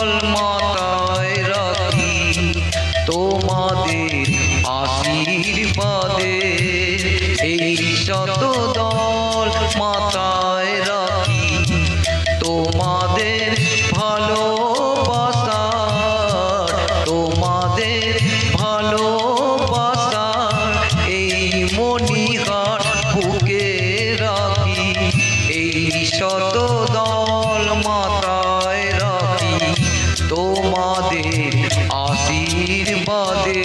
দল মাথায় রাখি তোমাদের আশীর্বাদে। এই শত দল মাথায় রাখি তোমাদের ভালোবাসার, তোমাদের ভালোবাসার এই মণিহার বুকে রাখি। এই শত দল মাথায় রাখি তোমাদের আশীর্বাদে।